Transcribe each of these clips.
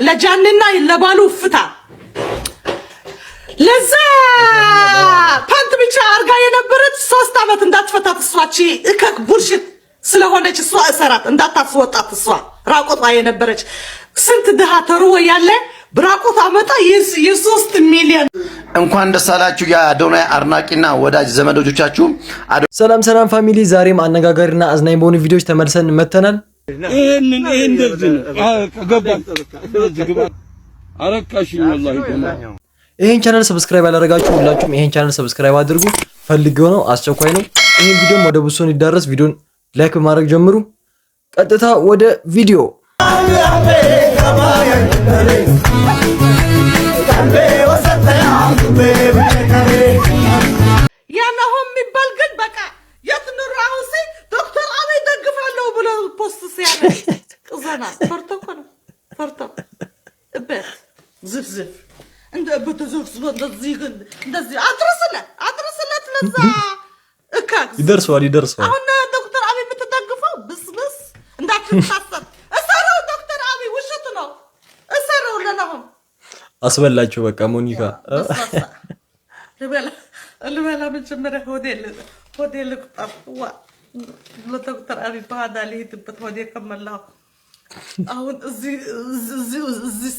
ለጃንና ለባሉ ፍታ ለዛ ፓንት ብቻ አርጋ የነበረች 3 አመት እንዳትፈታት እሷቺ እከክ ቡልሽት ስለሆነች እሷ እሰራት እንዳታስወጣት እሷ ራቆቷ የነበረች ስንት ድሃ ተርወ ያለ ብራቆት አመጣ የ3 ሚሊዮን እንኳን ደስ አላችሁ የአዶናይ አድናቂና ወዳጅ ዘመዶቻችሁ። ሰላም ሰላም ፋሚሊ፣ ዛሬም አነጋጋሪና አዝናኝ በሆኑ ቪዲዮዎች ተመልሰን መተናል። ይሄን እንደዚህ ገባ አረካሽ ወላሂ ተማም። ይሄን ቻናል ሰብስክራይብ ያላደረጋችሁ ሁላችሁም ይሄን ቻናል ሰብስክራይብ አድርጉ። ፈልጌው ነው፣ አስቸኳይ ነው። ይሄን ቪዲዮም ወደ ብዙ ይዳረስ ቪዲዮን ላይክ ማድረግ ጀምሩ። ቀጥታ ወደ ቪዲዮ ያናሆም የሚባል ግን በቃ የትኑር አሁን ዶክተር አብይ ደግፋለሁ ብሎ ፖስት ሲያደርግ ቅዘና ፈርቶ እበት ዝፍዝፍ እንደ በተዘርስ እንደዚህ አድርስለት ለዛ እካክ ይደርሰዋል። አሁን ዶክተር አብይ የምትደግፈው ብስብስ እንዳትታሰብ እሰረው ዶክተር አብይ ውሸት ነው እሰረው ለናሆም አስበላችሁ በቃ ሞኒካ ልበላ መጀመሪያ ሆቴል ቁጣዋ ለዶክተር አብይ ባህዳ ልሄድበት ሆቴል ከመላው አሁን እዚህ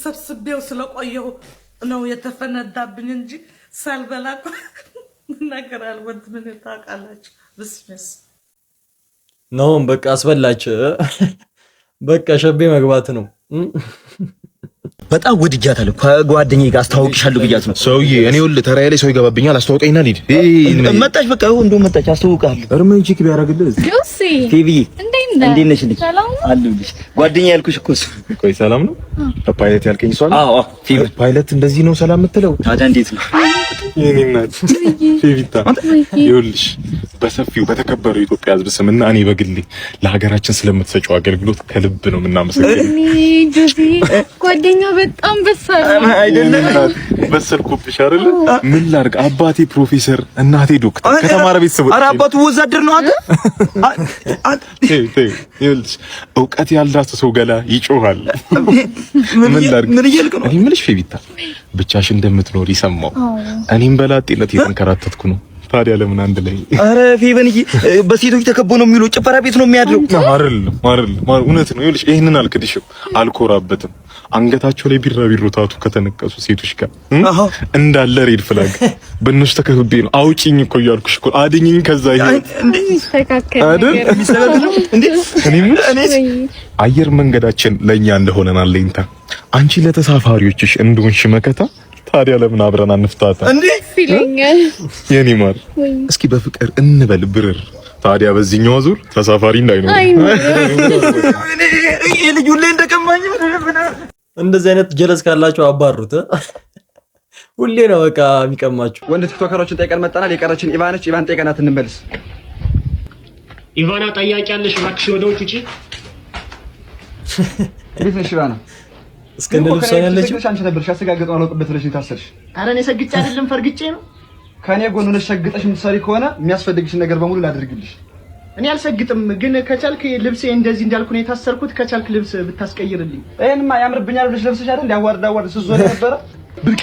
ሰብስቤው ስለቆየው ነው የተፈነዳብኝ እንጂ ሳልበላ ነገር አልወድ ምን ታውቃላችሁ። ብስምስ ነው በቃ አስበላችሁ በቃ ሸቤ መግባት ነው። በጣም ወድጃታለሁ። ከጓደኛዬ ጋር አስተዋውቅሻለሁ ብያት ነው። ሰውዬ እኔ ወል ተራዬ ላይ ሰው ይገባብኛል። አስተዋውቀኝና ልሂድ። መጣች በቃ እንደው መጣች። አስተዋውቃለሁ። እርምን ቺክ ቢያረግልህ ጆሲ ቲቪ እንዴት ነሽ? ሰላም አለሁልሽ። ጓደኛዬ ያልኩሽ እኮ እሱ። ቆይ ሰላም ነው? ፓይለት ያልከኝ ሰው አለ? አዎ ቲቪ ፓይለት እንደዚህ ነው ሰላም የምትለው? ታዲያ እንዴት ነው? የኔናት ፊቪታ ይኸውልሽ በሰፊው በተከበረው ኢትዮጵያ ሕዝብ ስምና እኔ በግሌ ለሀገራችን ስለምትሰጪው አገልግሎት ከልብ ነው የምናመሰግነው። ጆሲ ጓደኛ በጣም በሳል አይደለም? በሰልኩብሽ አይደል? ምን ላድርግ? አባቴ ፕሮፌሰር እናቴ ዶክተር ከተማረ ቤተሰቦች። ኧረ አባቱ ወዛደር ነው አንተ። ይኸውልሽ እውቀት ያላት ሰው ገላ ይጮሃል። ምን ላድርግ? ምን እያልክ ነው? እኔ የምልሽ ፊቪታ ብቻሽ እንደምትኖር ይሰማው። እኔም በላጤነት የተንከራተትኩ ነው። ታዲያ ለምን አንድ ላይ? አረ ፌቨንዬ በሴቶች ተከቦ ነው የሚለው ጭፈራ ቤት ነው የሚያድረው። አይደለም እውነት ነው። ይኸውልሽ ይሄንን አልክድሽም፣ አልኮራበትም። አንገታቸው ላይ ቢራቢሮ ታቱ ከተነቀሱ ሴቶች ጋር እንዳለ ሬድ ፍላግ በእነሱ ተከብቤ ነው። አውጪኝ እኮ እያልኩሽ እኮ አድኝኝ። ከዛ አየር መንገዳችን ለኛ እንደሆነና አለኝታ አንቺ ለተሳፋሪዎችሽ እንደሆንሽ መከታ። ታዲያ ለምን አብረን አንፍታታ እንዴ? ይለኛል የኔ ማር። እስኪ በፍቅር እንበል ብርር። ታዲያ በዚህኛው ዙር ተሳፋሪ እንዳይኖር እኔ ልጅ ሁሌ እንደቀማኝ እንደዚህ አይነት ጀለስ ካላችሁ አባሩት። ሁሌ ነው በቃ የሚቀማችሁ። ወንድ ቲክቶከሮችን ጠይቀን መጣናል። የቀረችን ኢቫነች። ኢቫን ጠይቀናት እንመልስ። ኢቫና ጠያቂ ያለሽ እባክሽ ወደ ውጪ። እንዴት ነሽ ኢቫና? እስከንደ ልብስ ያለች አንቺ ነበርሽ አስተጋግጠው አለውቅበት ብለሽ ታሰርሽ። ኧረ እኔ ሰግጬ አይደለም ፈርግጬ ነው። ከኔ ጎን ሆነሽ ሰግጠሽ የምትሰሪ ከሆነ የሚያስፈልግሽን ነገር በሙሉ ላድርግልሽ። እኔ አልሰግጥም፣ ግን ከቻልክ ልብሴ እንደዚህ እንዳልኩ ነው የታሰርኩት። ከቻልክ ልብስ ብታስቀይርልኝ። ይሄንማ ያምርብኛል ብለሽ ለብሰሽ አይደል እንዲያዋርድ ስትዞር ነበረ ብርቅ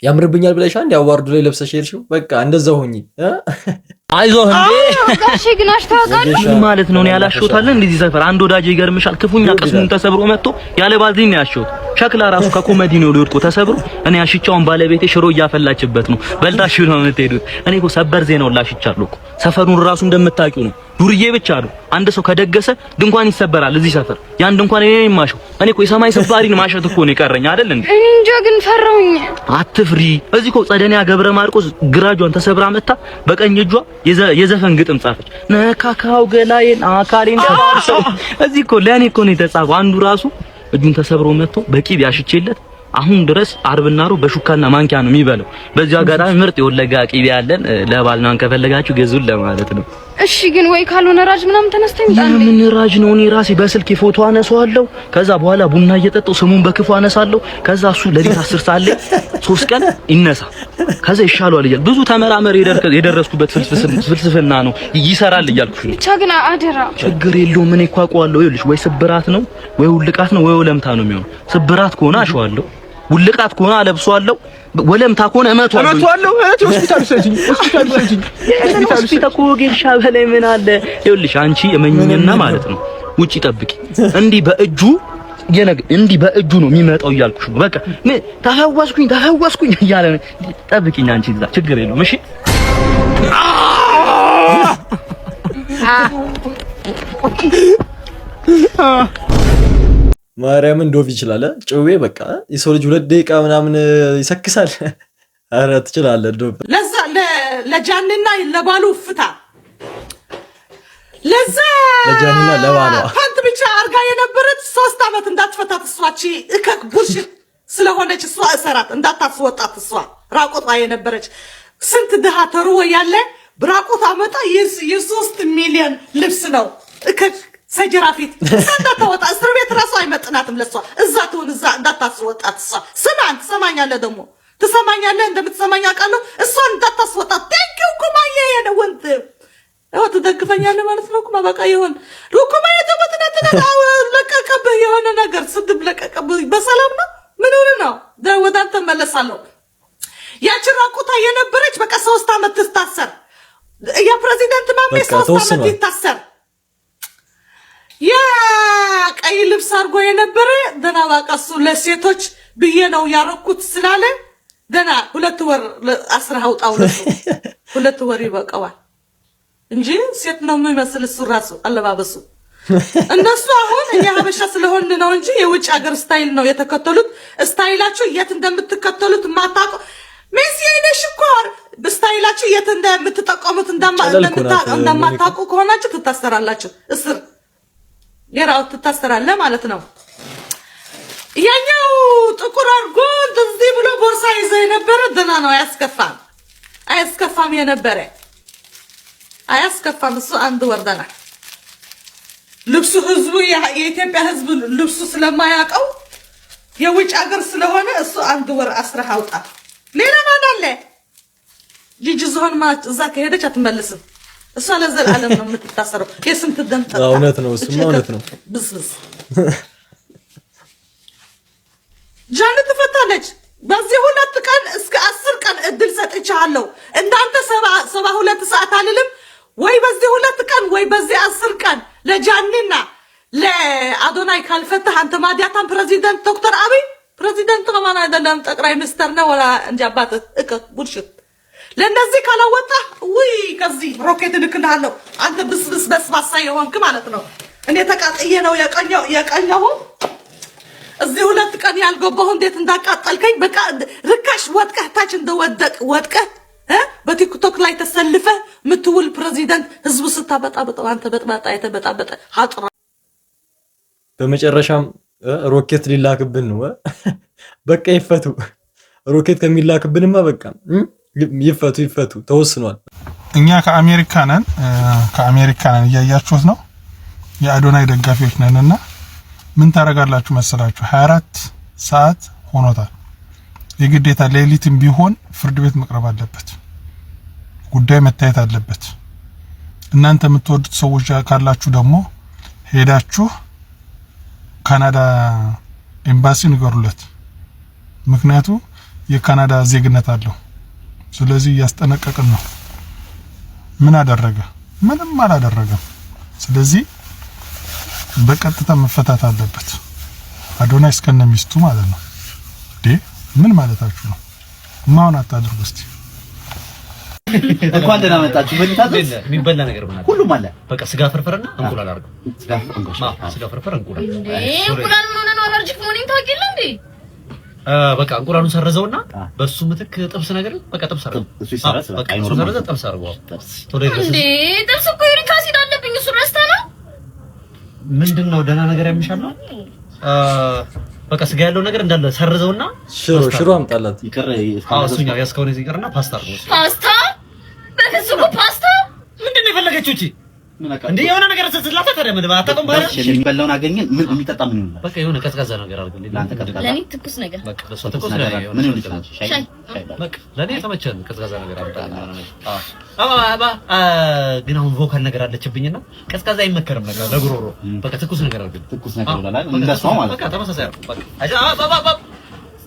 ያምርብኛል ብለሽ አንድ ያዋርዱ ላይ ለብሰሽ ሄድሽው። በቃ እንደዛው ሆኚ አይዞህ እንዴ ጋሼ ግን አሽታውቃለሽ ማለት ነው። እኔ ያላሽውታለን እንደዚህ ሰፈር አንድ ወዳጄ ይገርምሻል፣ ክፉኛ ቅስሙን ተሰብሮ መጥቶ ያለ ባልዚን ያሽውት ሸክላ ራሱ ከኮሜዲ ነው ሊወድቆ ተሰብሮ። እኔ አሽቻውን ባለቤቴ ሽሮ እያፈላችበት ነው። በልታሽ ነው የምትሄዱት። እኔ እኮ ሰበር ዜናውን ላሽቻለሁ እኮ። ሰፈሩን ራሱ እንደምታውቂው ነው። ዱርዬ ብቻ ነው። አንድ ሰው ከደገሰ ድንኳን ይሰበራል እዚህ ሰፈር። ያን ድንኳን እኔ ነኝ ማሸው። እኔ እኮ የሰማይ ሰባሪን ማሸት እኮ ነው የቀረኝ አይደል እንዴ? እኔ እንጃ ግን ፈራሁኝ። አትፍሪ። እዚህ እኮ ጸደኒያ ገብረ ማርቆስ ግራጇን ተሰብራ መታ በቀኝ እጇ የዘፈን ግጥም ጻፈች። ነካካው ገላዬን አካሌን ተባርሰው። እዚህ እኮ ለኔ እኮ ነው የተጻፈው። አንዱ ራሱ እጁን ተሰብሮ መጥቶ በቂብ ያሽቼለት አሁን ድረስ አርብና ሮብ በሹካና ማንኪያ ነው የሚበለው። በዚህ አጋጣሚ ምርጥ የወለጋ ቂቤ ያለን ለባልናን ከፈለጋችሁ ገዙን ለማለት ነው። እሺ ግን ወይ ካልሆነ ራጅ ምናምን ተነስተኝ ጣል ምን ራጅ ነው? እኔ ራሴ በስልክ ፎቶ አነሳዋለሁ። ከዛ በኋላ ቡና እየጠጣው ስሙን በክፉ አነሳለሁ። ከዛ እሱ ለሊት 10 ሰዓት ላይ 3 ቀን ይነሳ። ከዛ ይሻለዋል እያል ብዙ ተመራመር የደረስኩበት ፍልስፍና ነው ይሰራል እያልኩሽ ነው። ብቻ ግን አደራ ችግር የለውም። እኔ እኮ አውቀዋለሁ። ይኸውልሽ ወይ ስብራት ነው ወይ ውልቃት ነው ወይ ወለምታ ነው የሚሆነው። ስብራት ከሆነ አሸዋለሁ፣ ውልቃት ከሆነ አለብሰዋለሁ፣ ወለምታ ከሆነ እመቷለሁ። ሆስፒታል ሰጂኝ ሆስፒታል ኮጌሻ በላይ ምን አለ? ይኸውልሽ አንቺ እመኝና ማለት ነው ውጪ ጠብቂ። እንዲህ በእጁ ነው የሚመጣው እያልኩሽ ነው። በቃ ተፈወስኩኝ እያለ ጠብቂኝ አንቺ እዛ ችግር የለውም። እሺ ማርያምን ዶቭ ይችላል ጭዌ በቃ የሰው ልጅ 2 ደቂቃ ምናምን ይሰክሳል። አረ ትችላለህ ዶቭ። ለዛ ለጃንና ለባሉ ፍታ ለዛ ለጃንና ለባሏ ፓንት ብቻ አርጋ የነበረች 3 አመት እንዳትፈታት እሷቺ እከክ ቡሽ ስለሆነች እሷ እሰራት እንዳታስወጣት እሷ ራቆቷ የነበረች ስንት ድሃ ተርቦ ያለ ብራቆቷ መጣ የ3 ሚሊዮን ልብስ ነው እከክ ሰጀራ ፊት እንዳታወጣ እስር ቤት ራሱ አይመጥናትም ለሷ እዛ ትሁን እዛ እንዳታስወጣት እሷ ስማን ትሰማኛለህ ደግሞ ትሰማኛለህ እንደምትሰማኝ አውቃለሁ እሷን እንዳታስወጣት ቴንኪው ኩማዬ የኔ ወንድ ትደግፈኛለህ ማለት ነው ኩማ በቃ ይሁን ኩማዬ ተመጥናት ለቀቀብህ የሆነ ነገር ስድብ ለቀቀብህ በሰላም ነው ምን ሆነ ነው ወደ አንተ መለሳለሁ ያቺ ራቁታ የነበረች በቃ 3 አመት ትታሰር የፕሬዚደንት ማሜ 3 አመት ይታሰር ያ ቀይ ልብስ አርጎ የነበረ ደና ባቀሱ ለሴቶች ብዬ ነው ያረኩት ስላለ ደና 2 ወር አስራ አውጣው ነው 2 ወር ይበቃዋል እንጂ ሴት ነው የሚመስል እሱ ራሱ አለባበሱ እነሱ አሁን እኛ ሀበሻ ስለሆነ ነው እንጂ የውጭ ሀገር ስታይል ነው የተከተሉት ስታይላቸው የት እንደምትከተሉት ማታቆ ሜሲዬ ሽኮር በስታይላቸው የት እንደምትጠቀሙት እንደማታቆ ከሆናችሁ ትታሰራላችሁ እስር የራው ትታሰራለህ ማለት ነው ያኛው ጥቁር አርጎ እንደዚህ ብሎ ቦርሳ ይዘ የነበረ ደና ነው አያስከፋም የነበረ አያስከፋም እሱ 1 ወር ደና ልብሱ ህዝቡ የኢትዮጵያ ህዝብ ልብሱ ስለማያውቀው የውጭ ሀገር ስለሆነ እሱ 1 ወር አስራ አውጣ ሌላ ማን አለ ጂጂ ዞን ማለት እዛ ከሄደች አትመለስም እሷ ለዘላለም ነው የምትታሰረው የስንት ደም ጠጣ እውነት ነው እሱማ እውነት ነው ብስብስ ጃን ትፈታለች በዚህ 2 ቀን እስከ 10 ቀን እድል ሰጥቻለሁ እንዳንተ 72 ሰዓት አልልም ወይ በዚህ 2 ቀን ወይ በዚህ 10 ቀን ለጃንና ለአዶናይ ካልፈታህ አንተ ማዲያታን ፕሬዚደንት ዶክተር አብይ ፕሬዚደንት ከማን አይደለም ጠቅላይ ሚኒስተር ነው ወላ እንጃባት ቡልሽት ለነዚህ ካላወጣ ወይ ከዚህ ሮኬት ልክልሃለሁ አንተ ብስብስ በስባሳ የሆንክ ማለት ነው እኔ ተቃጥዬ ነው የቀኘው እዚህ 2 ቀን ያልገባሁ እንዴት እንዳቃጠልከኝ በቃ ርካሽ ወጥቀህ ታች ወጥቀህ በቲክቶክ ላይ ተሰልፈ ምትውል ፕሬዚደንት ህዝቡ ስታበጣበጣው አንተ በጥባጣ የተበጣበጠ ሀጥራ በመጨረሻም ሮኬት ሊላክብን ነው በቃ ይፈቱ ሮኬት ከሚላክብንማ በቃ ይፈቱ ተወስኗል እኛ ከአሜሪካንን እያያችሁት ነው የአዶናይ ደጋፊዎች ነንና ምን ታረጋላችሁ መሰላችሁ 24 ሰዓት ሆኖታል የግዴታ ሌሊትም ቢሆን ፍርድ ቤት መቅረብ አለበት ጉዳይ መታየት አለበት እናንተ የምትወዱት ሰዎች ካላችሁ ደግሞ ሄዳችሁ ካናዳ ኤምባሲ ንገሩለት ምክንያቱም የካናዳ ዜግነት አለው ስለዚህ ያስጠነቀቀን ነው ምን አደረገ ምንም አላደረገም ስለዚህ በቀጥታ መፈታት አለበት አዶናይ እስከነ ሚስቱ ማለት ነው ምን ማለታችሁ ነው ማውን አታድርጉ እስቲ እንኳን ደህና መጣችሁ በልታዘዝ የሚበላ ነገር ምናምን ሁሉም አለ በቃ ስጋ ፍርፍርና እንቁላል አድርገው ስጋ ፍርፍር እንቁላል እንቁላል ምን ሆነ ነው አለርጂክ መሆኔን ታውቂያለህ እንዴ በቃ እንቁላሉን ሰረዘውና በሱ ምትክ ጥብስ ነገር በቃ ጥብስ አድርገው እሱ ይሰራል በቃ አይኖር ሰረዘ ጥብስ አድርገው ቶሎ ይደርስ እንዴ ጥብስ እኮ ዩሪክ አሲድ አለብኝ እሱ ረስተህ ነው ምንድነው ደህና ነገር ያምሻል ነው በቃ ስጋ ያለው ነገር እንዳለ ሰርዘውና ሽሮ አምጣላት ይቀር እሱኛ ያስከውን ይቀርና ፓስታ አድርገው ፓስታ በፍጹም ፓስታ ምንድነው የፈለገ ነች እቺ እንዴ የሆነ ነገር ተስላታ ተረመደ አታውቅም ባለ የሚበላውን አገኘን ምን የሚጠጣ ምን ይሆናል በቃ የሆነ ቀዝቃዛ ነገር አድርግልኝ ለአንተ ቀዝቃዛ ለኔ ትኩስ ነገር በቃ ለሷ ትኩስ ነገር ምን ይሆናል ሻይ በቃ ለኔ ተመቸን ቀዝቃዛ ነገር አድርግልኝ ግን አሁን ቮካል ነገር አለችብኝና ቀዝቃዛ አይመከርም ነገር ለጉሮሮ በቃ ትኩስ ነገር አድርግልኝ ትኩስ ነገር ይላል እንደሷ ማለት በቃ ተመሳሳይ በቃ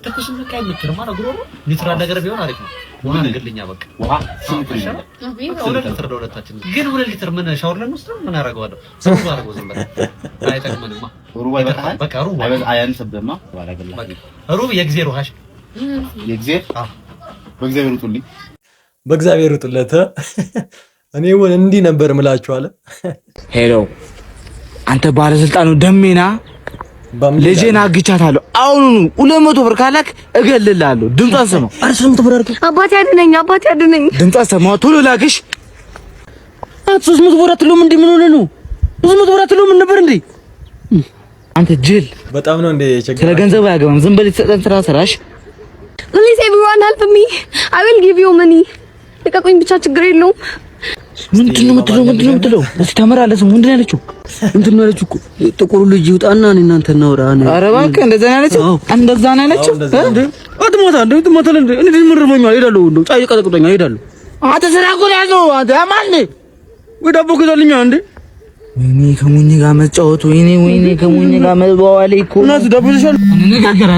ትኩስ ነገር አይመከርም ማለት ጉሮሮ ኒትራል ነገር ቢሆን አሪፍ ነው ውሃ አድርግልኛ በቃ ውሃ ሁለት ሊትር ለሁለታችን ግን 2 ሊትር ምን ሻወር ለምንወስድ ምን አደርገዋለሁ ሰው አደርገው ዝም ብለህ አይጠቅመንማ ሩብ አይበቃል በቃ ሩብ አያንስብህማ ሩብ የእግዚአብሔር ውሃሽ የእግዚአብሔር በእግዚአብሔር ውጡልኝ በእግዚአብሔር ውጡለት እኔ ወን እንዲህ ነበር ምላችኋለሁ ሄሎ አንተ ባለስልጣኑ ደሜና ልጄን አግቻታለሁ አሁኑኑ 200 ብር ካላክ እገልልሃለሁ ድምጿን ስማ አርሰም ተበራርኩ አባቴ አድነኝ ድምጿን ስማ ቶሎ ላክሽ 300 ብር አትሉም እንዴ ምን ሆነ ነው 300 ብር አትሉም ምን ነበር እንዴ አንተ ጅል በጣም ነው እንዴ ቸገረ ስለ ገንዘብ አያገባም ዝም በል የተሰጠን ስራ ስራሽ Please everyone help me. I will give you money. ልቀቁኝ ብቻ ችግር የለውም። ምንድነው የምትለው? እስቲ ተመራለስ ምንድነው ያለችው? እንትን ነው ያለችው እኮ ጥቁሩ ልጅ ይውጣና እኔ እናንተ እናውራ ነው። ኧረ እባክህ እንደዛ ነው ያለችው? እንደዛ ነው ያለችው? አትሞታ እንዴ ምን ረመኛል ሄዳለሁ እንደው ጫይ ቀጠቅጦኛል ሄዳለሁ። አንተ ስራ እኮ ነው ያለው አንተ ማን ወደ አቦ ከዛልኛ እንዴ ወይኔ ከሙኝ ጋር መጫወት ወይኔ ከሙኝ ጋር መባዋል እኮ እናት ደብልሻል እንነጋገር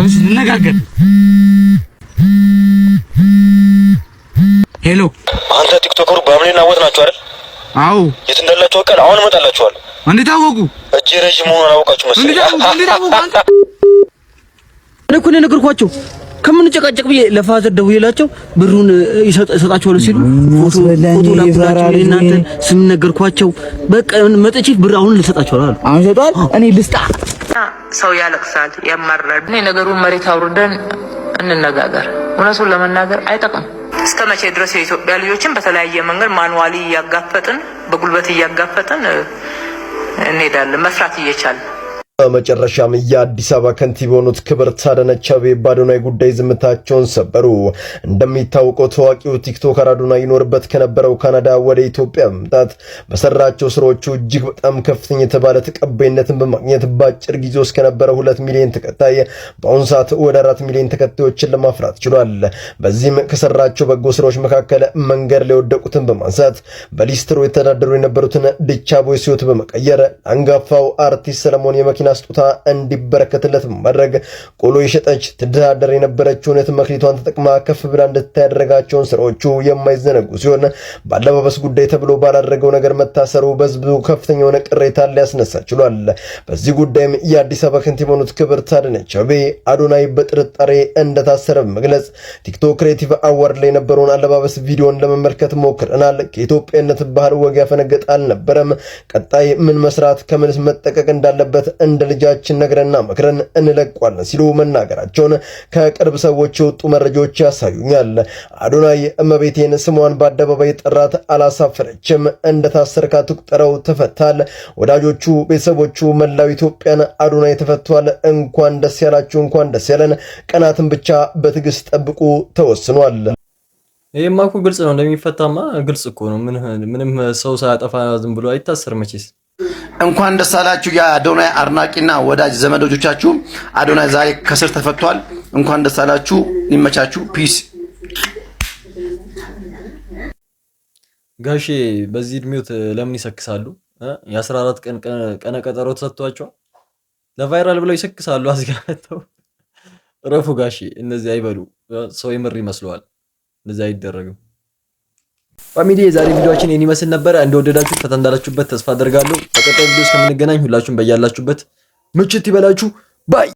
ሄሎ አንተ ቲክቶከሩ በአምኔና ወጥ ናችሁ አይደል? አዎ የት እንዳላችሁ አውቃለሁ። አሁን እመጣላችኋለሁ። እንዴት አወቁ? እጄ ረጅም መሆኑን አውቃችሁ መሰለኝ። እንዴት አወቁ? አንተ እኮ ነው ነገርኳቸው። ከምን ጨቃጨቅ ብዬ ለፋዘር ደውዬላቸው ብሩን ይሰጣቸዋል ሲሉ ፎቶ ላኩላቸው እናንተ ስም ነገርኳቸው። በቃ መጥቼ ብር አሁን ልሰጣቸው አሉ። አሁን ይሰጣል እኔ ልስጣ። ሰው ያለቅሳል ያማራል። እኔ ነገሩን መሬት አውርደን እንነጋገር። እውነቱን ለመናገር አይጠቅም። እስከ መቼ ድረስ የኢትዮጵያ ልጆችን በተለያየ መንገድ ማኑዋሊ እያጋፈጥን በጉልበት እያጋፈጥን እንሄዳለን መስራት እየቻልን በመጨረሻም የአዲስ አበባ ከንቲባ የሆኑት ክብርት አዳነች አቤቤ በአዶናይ ጉዳይ ዝምታቸውን ሰበሩ። እንደሚታወቀው ታዋቂው ቲክቶከር አዶናይ ይኖርበት ከነበረው ካናዳ ወደ ኢትዮጵያ በመምጣት በሰራቸው ስራዎቹ እጅግ በጣም ከፍተኛ የተባለ ተቀባይነትን በማግኘት በአጭር ጊዜ ውስጥ ከነበረው 2 ሚሊዮን ተከታይ በአሁኑ ሰዓት ወደ 4 ሚሊዮን ተከታዮችን ለማፍራት ችሏል። በዚህም ከሰራቸው በጎ ስራዎች መካከል መንገድ ላይ ወደቁትን በማንሳት በሊስትሮ የተዳደሩ የነበሩትን ዲቻ ቦይስ ሕይወት በመቀየር አንጋፋው አርቲስት ሰለሞን የመኪና ስጦታ እንዲበረከትለት በማድረግ ቆሎ የሸጠች ትዳደር የነበረችውን መክሊቷን ተጠቅማ ከፍ ብላ እንድታደርጋቸውን ስራዎቹ የማይዘነጉ ሲሆን ባለባበስ ጉዳይ ተብሎ ባላደረገው ነገር መታሰሩ በህዝቡ ከፍተኛ የሆነ ቅሬታ ሊያስነሳ ችሏል። በዚህ ጉዳይም የአዲስ አበባ ከንቲባ የሆኑት ክብርት አዳነች አቤቤ አዶናይ በጥርጣሬ እንደታሰረ በመግለጽ ቲክቶክ ክሬቲቭ አዋርድ ላይ የነበረውን አለባበስ ቪዲዮን ለመመልከት ሞክረናል። ከኢትዮጵያነት ባህል ወግ ያፈነገጠ አልነበረም። ቀጣይ ምን መስራት ከምንስ መጠቀቅ እንዳለበት እንደ ልጃችን ነግረና መክረን እንለቋለን ሲሉ መናገራቸውን ከቅርብ ሰዎች የወጡ መረጃዎች ያሳዩኛል። አዶናይ እመቤቴን ስሟን በአደባባይ ጠራት፣ አላሳፈረችም። እንደታሰርካ ትቁጠረው፣ ተፈታል። ወዳጆቹ፣ ቤተሰቦቹ፣ መላው ኢትዮጵያን አዶናይ ተፈቷል። እንኳን ደስ ያላችሁ፣ እንኳን ደስ ያለን። ቀናትን ብቻ በትዕግስት ጠብቁ፣ ተወስኗል። ይሄማ እኮ ግልጽ ነው፣ እንደሚፈታማ ግልጽ እኮ ነው። ምንም ሰው ሳያጠፋ ዝም ብሎ አይታሰር መቼስ። እንኳን ደስ አላችሁ የአዶናይ አድናቂና ወዳጅ ዘመዶቻችሁ። አዶናይ ዛሬ ከስር ተፈቷል። እንኳን ደስ አላችሁ፣ ይመቻችሁ። ፒስ። ጋሼ በዚህ እድሜዎት ለምን ይሰክሳሉ? የ14 ቀን ቀነ ቀጠሮ ተሰጥቷቸው ለቫይራል ብለው ይሰክሳሉ። አዝጋተው ረፉ ጋሼ። እነዚህ አይበሉ፣ ሰው ይምር ይመስለዋል። እንደዚህ አይደረግም። ፋሚሊ የዛሬ ቪዲዮአችን ይሄን ይመስል ነበር። እንደወደዳችሁ ፈታ እንዳላችሁበት ተስፋ አደርጋለሁ። በቀጣይ ቪዲዮ እስከምንገናኝ ሁላችሁም በያላችሁበት ምችት ይበላችሁ። ባይ